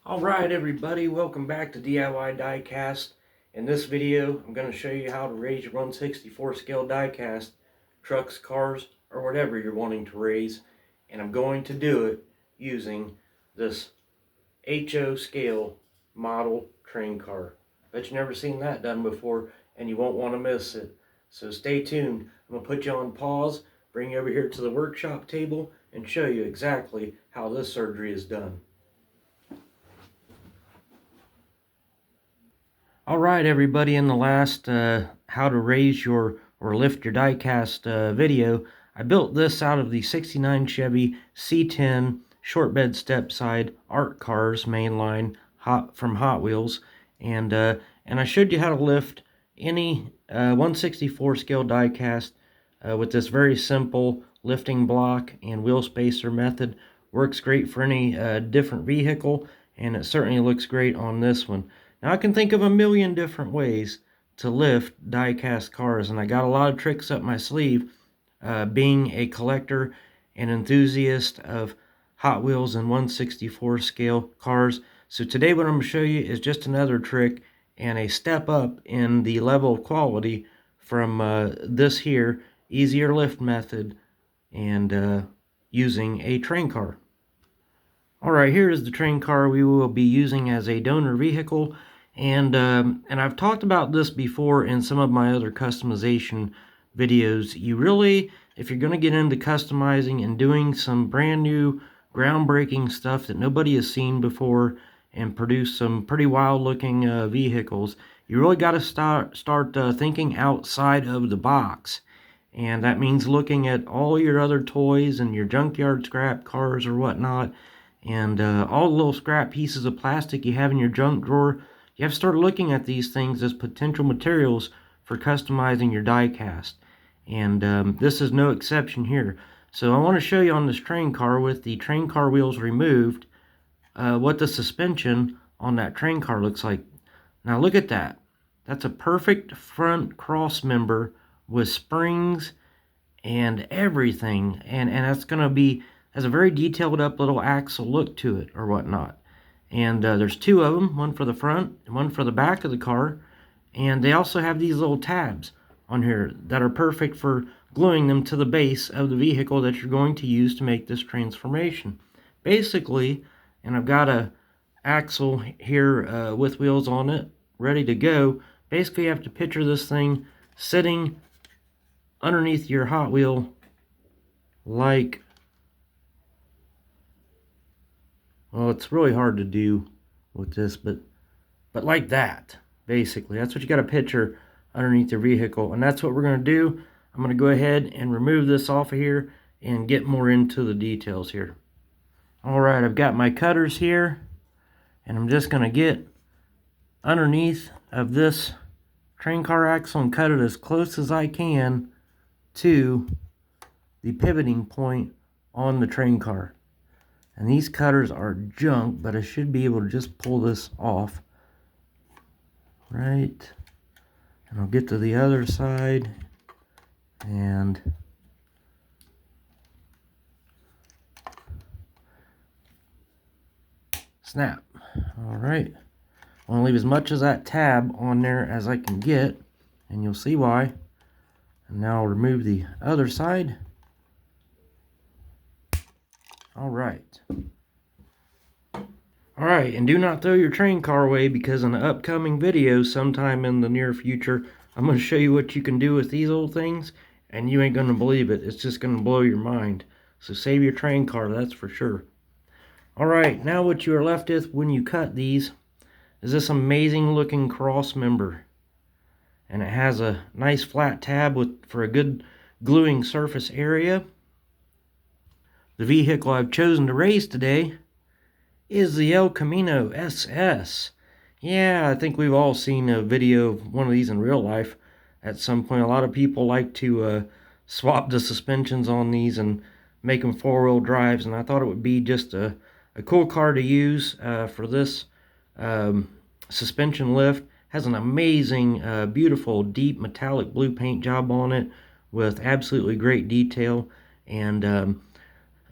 Alright everybody, welcome back to DIY Diecast. In this video, I'm going to show you how to raise your 1/64 scale diecast trucks, cars, or whatever you're wanting to raise. And I'm going to do it using this HO scale model train car. Bet you've never seen that done before, and you won't want to miss it. So stay tuned. I'm going to put you on pause, bring you over here to the workshop table, and show you exactly how this surgery is done. Alright everybody, in the last how to raise your or lift your diecast video, I built this out of the 69 Chevy C10 short bed step side art cars mainline from Hot Wheels, and I showed you how to lift any 1/64 scale diecast with this very simple lifting block and wheel spacer method. Works great for any different vehicle, and it certainly looks great on this one. Now I can think of a million different ways to lift die-cast cars, and I got a lot of tricks up my sleeve, being a collector and enthusiast of Hot Wheels and 1/64 scale cars. So today what I'm going to show you is just another trick and a step up in the level of quality from this here easier lift method and using a train car. Alright, here is the train car we will be using as a donor vehicle. And I've talked about this before in some of my other customization videos. You really, if you're going to get into customizing and doing some brand new groundbreaking stuff that nobody has seen before and produce some pretty wild looking vehicles, you really got to start thinking outside of the box. And that means looking at all your other toys and your junkyard scrap cars or whatnot, and all the little scrap pieces of plastic you have in your junk drawer. You have to start looking at these things as potential materials for customizing your die cast. And this is no exception here. So I want to show you on this train car with the train car wheels removed, what the suspension on that train car looks like. Now look at that. That's a perfect front cross member with springs and everything. And that's going to be, has a very detailed up little axle look to it or whatnot. And there's two of them, one for the front and one for the back of the car. And they also have these little tabs on here that are perfect for gluing them to the base of the vehicle that you're going to use to make this transformation. Basically, and I've got a axle here with wheels on it, ready to go. Basically, you have to picture this thing sitting underneath your Hot Wheel like, well, it's really hard to do with this, but like that, basically. That's what you got to picture underneath your vehicle, and that's what we're going to do. I'm going to go ahead and remove this off of here and get more into the details here. Alright, I've got my cutters here, and I'm just going to get underneath of this train car axle and cut it as close as I can to the pivoting point on the train car. And these cutters are junk, but I should be able to just pull this off. Right. And I'll get to the other side and snap. Alright. I want to leave as much of that tab on there as I can get, and you'll see why. And now I'll remove the other side. Alright. Alright, and do not throw your train car away, because in the upcoming video sometime in the near future, I'm going to show you what you can do with these old things, and you ain't going to believe it. It's just going to blow your mind. So save your train car, that's for sure. Alright, now what you are left with when you cut these is this amazing looking cross member. And it has a nice flat tab for a good gluing surface area. The vehicle I've chosen to raise today is the El Camino SS. Yeah, I think we've all seen a video of one of these in real life at some point. A lot of people like to swap the suspensions on these and make them four-wheel drives, and I thought it would be just a cool car to use for this suspension lift. Has an amazing, beautiful, deep metallic blue paint job on it with absolutely great detail. And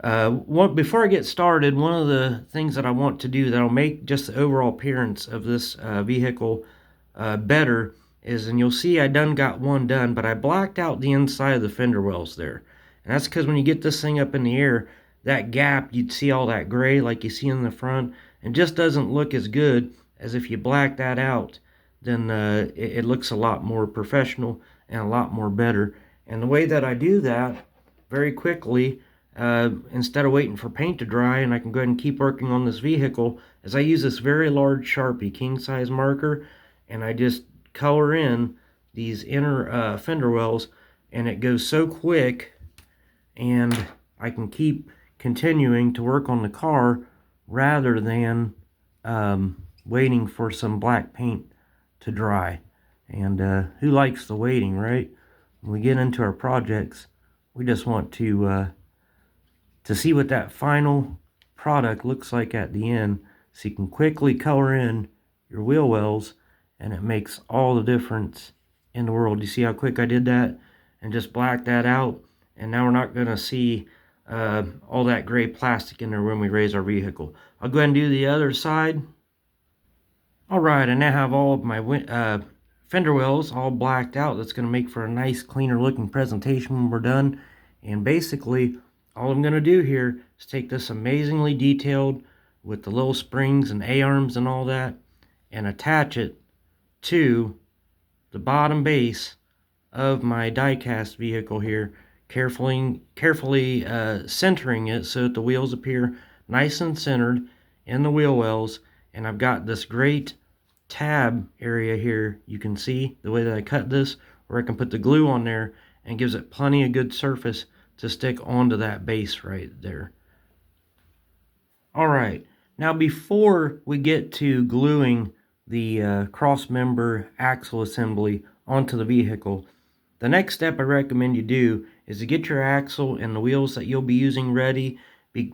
Before I get started, one of the things that I want to do that'll make just the overall appearance of this vehicle better is, and you'll see I done got one done, but I blacked out the inside of the fender wells there. And that's because when you get this thing up in the air, that gap, you'd see all that gray like you see in the front, and just doesn't look as good as if you black that out. Then it looks a lot more professional and a lot more better. And the way that I do that very quickly, instead of waiting for paint to dry and I can go ahead and keep working on this vehicle, is I use this very large Sharpie king size marker, and I just color in these inner fender wells, and it goes so quick, and I can keep continuing to work on the car rather than waiting for some black paint to dry. And who likes the waiting, right? When we get into our projects, we just want to see what that final product looks like at the end, so you can quickly color in your wheel wells, and it makes all the difference in the world. You see how quick I did that and just blacked that out, and now we're not going to see all that gray plastic in there when we raise our vehicle. I'll go ahead and do the other side. Alright, I now have all of my fender wells all blacked out. That's going to make for a nice, cleaner looking presentation when we're done. And basically, all I'm going to do here is take this amazingly detailed with the little springs and A-arms and all that, and attach it to the bottom base of my die-cast vehicle here, carefully centering it so that the wheels appear nice and centered in the wheel wells. And I've got this great tab area here, you can see the way that I cut this, where I can put the glue on there and gives it plenty of good surface to stick onto that base right there. Alright, now before we get to gluing the cross member axle assembly onto the vehicle, the next step I recommend you do is to get your axle and the wheels that you'll be using ready,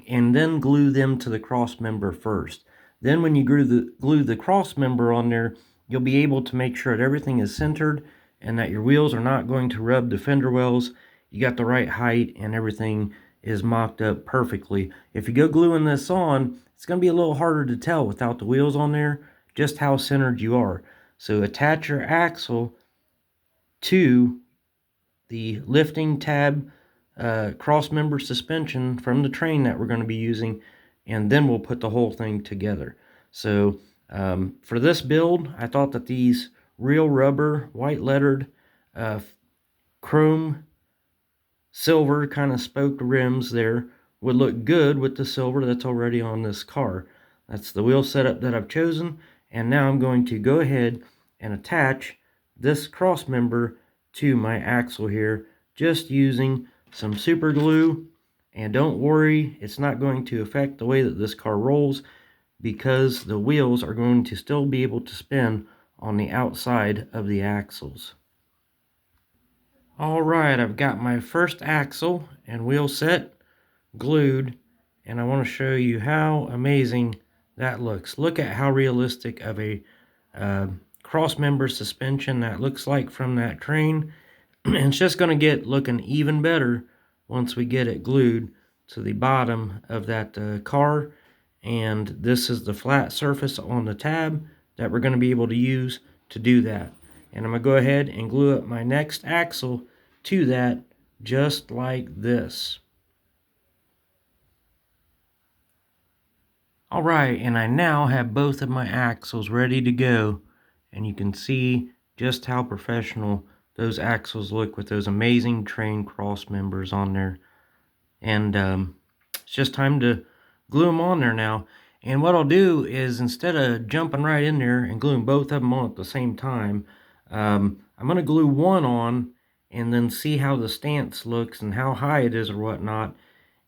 and then glue them to the cross member first. Then when you glue the cross member on there, you'll be able to make sure that everything is centered and that your wheels are not going to rub the fender wells. You got the right height and everything is mocked up perfectly. If you go gluing this on, it's going to be a little harder to tell without the wheels on there just how centered you are. So attach your axle to the lifting tab cross member suspension from the train that we're going to be using, and then we'll put the whole thing together. So for this build, I thought that these real rubber white lettered chrome silver kind of spoked rims there would look good with the silver that's already on this car. That's the wheel setup that I've chosen, and now I'm going to go ahead and attach this cross member to my axle here, just using some super glue. And don't worry, it's not going to affect the way that this car rolls, because the wheels are going to still be able to spin on the outside of the axles. Alright, I've got my first axle and wheel set glued, and I want to show you how amazing that looks. Look at how realistic of a cross member suspension that looks like from that train. And it's just going to get looking even better once we get it glued to the bottom of that car. And this is the flat surface on the tab that we're going to be able to use to do that. And I'm going to go ahead and glue up my next axle to that, just like this. Alright, and I now have both of my axles ready to go, and you can see just how professional those axles look with those amazing train cross members on there. And it's just time to glue them on there now. And what I'll do is, instead of jumping right in there and gluing both of them on at the same time, I'm going to glue one on and then see how the stance looks and how high it is or whatnot.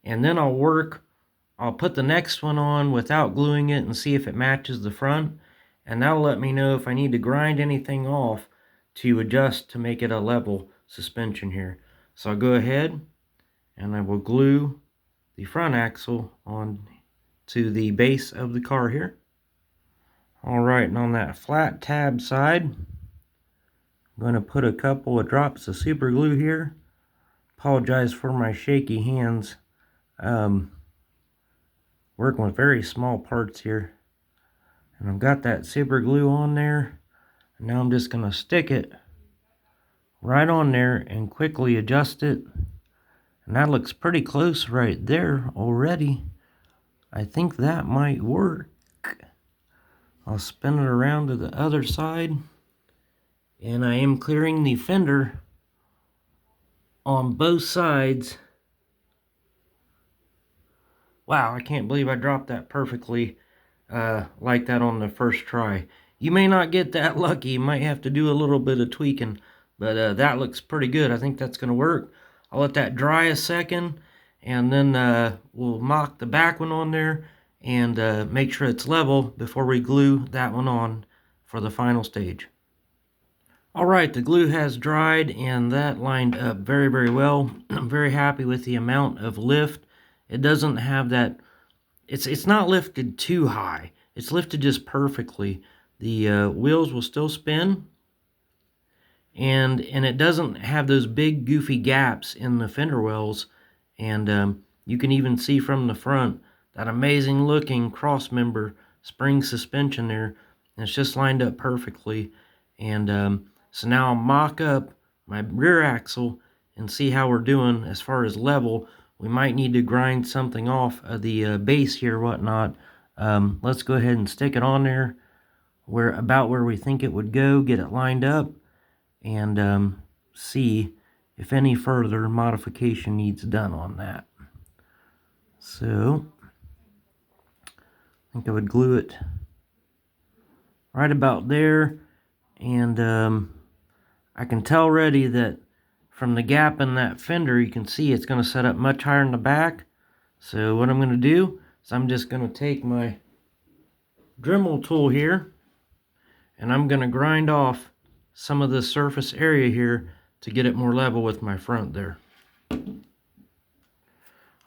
And then I'll put the next one on without gluing it and see if it matches the front. And that'll let me know if I need to grind anything off to adjust to make it a level suspension here. So I'll go ahead and I will glue the front axle on to the base of the car here. Alright, and on that flat tab side, I'm going to put a couple of drops of super glue here. Apologize for my shaky hands. Working with very small parts here. And I've got that super glue on there. And now I'm just going to stick it right on there and quickly adjust it. And that looks pretty close right there already. I think that might work. I'll spin it around to the other side. And I am clearing the fender on both sides. Wow, I can't believe I dropped that perfectly like that on the first try. You may not get that lucky. You might have to do a little bit of tweaking. But that looks pretty good. I think that's going to work. I'll let that dry a second. And then we'll mock the back one on there. And make sure it's level before we glue that one on for the final stage. Alright, the glue has dried and that lined up very, very well. I'm very happy with the amount of lift. It doesn't have that, it's not lifted too high. It's lifted just perfectly. The wheels will still spin. And it doesn't have those big goofy gaps in the fender wells. And you can even see from the front that amazing looking cross member spring suspension there. And it's just lined up perfectly. And so now I'll mock up my rear axle and see how we're doing as far as level. We might need to grind something off of the base here, whatnot. Let's go ahead and stick it on there about where we think it would go, get it lined up, and see if any further modification needs done on that. So I think I would glue it right about there, and I can tell already that from the gap in that fender, you can see it's going to set up much higher in the back. So what I'm going to do is I'm just going to take my Dremel tool here, and I'm going to grind off some of the surface area here to get it more level with my front there.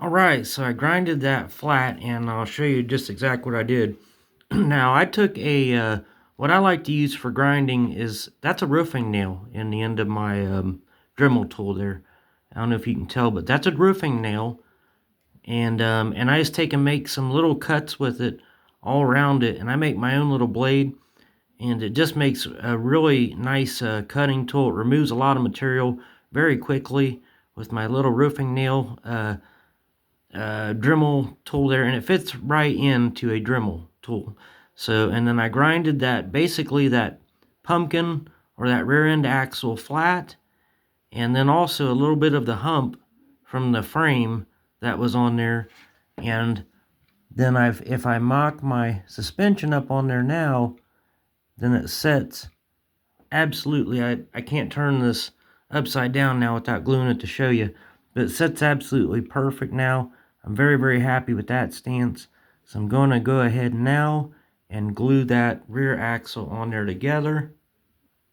Alright, so I grinded that flat, and I'll show you just exactly what I did. Now, I took what I like to use for grinding that's a roofing nail in the end of my Dremel tool there. I don't know if you can tell, but that's a roofing nail. And I just take and make some little cuts with it all around it, and I make my own little blade. And it just makes a really nice cutting tool. It removes a lot of material very quickly with my little roofing nail Dremel tool there, and it fits right into a Dremel tool. So, and then I grinded basically that pumpkin or that rear end axle flat, and then also a little bit of the hump from the frame that was on there. And then if I mock my suspension up on there now, then it sets absolutely, I can't turn this upside down now without gluing it to show you, but it sets absolutely perfect now. I'm very, very happy with that stance. So I'm going to go ahead now and glue that rear axle on there together.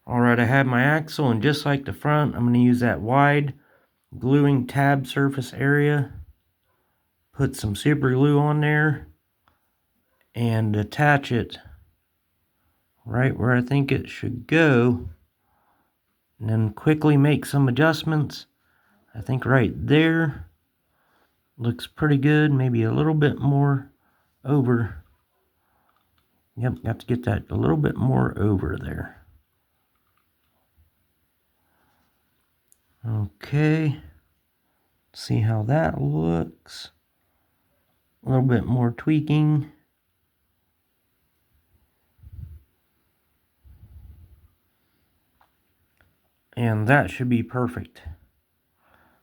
Alright, I have my axle, and just like the front, I'm going to use that wide gluing tab surface area. Put some super glue on there and attach it right where I think it should go, and then quickly make some adjustments. I think right there looks pretty good, maybe a little bit more over. Yep, got to get that a little bit more over there. Okay, see how that looks. A little bit more tweaking. And that should be perfect.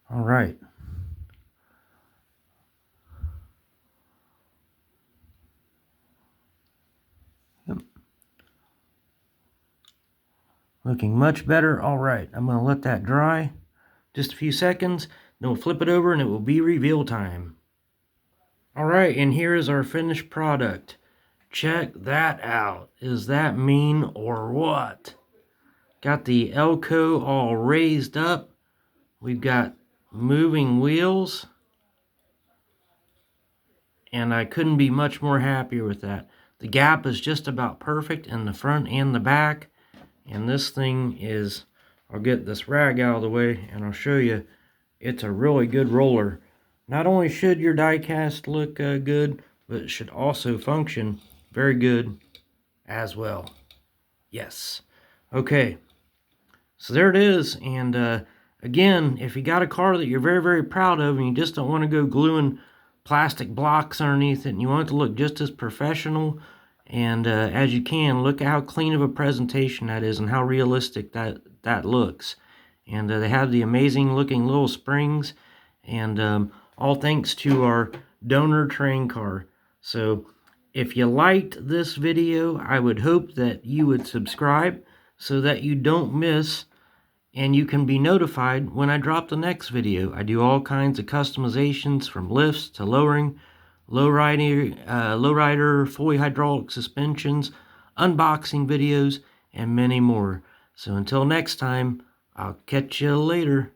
All right. Yep. Looking much better. All right, I'm going to let that dry just a few seconds. Then we'll flip it over and it will be reveal time. All right, and here is our finished product. Check that out. Is that mean or what? Got the Elco all raised up. We've got moving wheels. And I couldn't be much more happier with that. The gap is just about perfect in the front and the back. And this thing is, I'll get this rag out of the way and I'll show you, it's a really good roller. Not only should your die cast look good, but it should also function very good as well. Yes. Okay. So there it is. And again, if you got a car that you're very, very proud of and you just don't want to go gluing plastic blocks underneath it and you want it to look just as professional and as you can, look at how clean of a presentation that is and how realistic that looks. And they have the amazing looking little springs, and all thanks to our donor train car. So if you liked this video, I would hope that you would subscribe so that you don't miss and you can be notified when I drop the next video. I do all kinds of customizations from lifts to lowering, lowrider, fully hydraulic suspensions, unboxing videos, and many more. So until next time, I'll catch you later.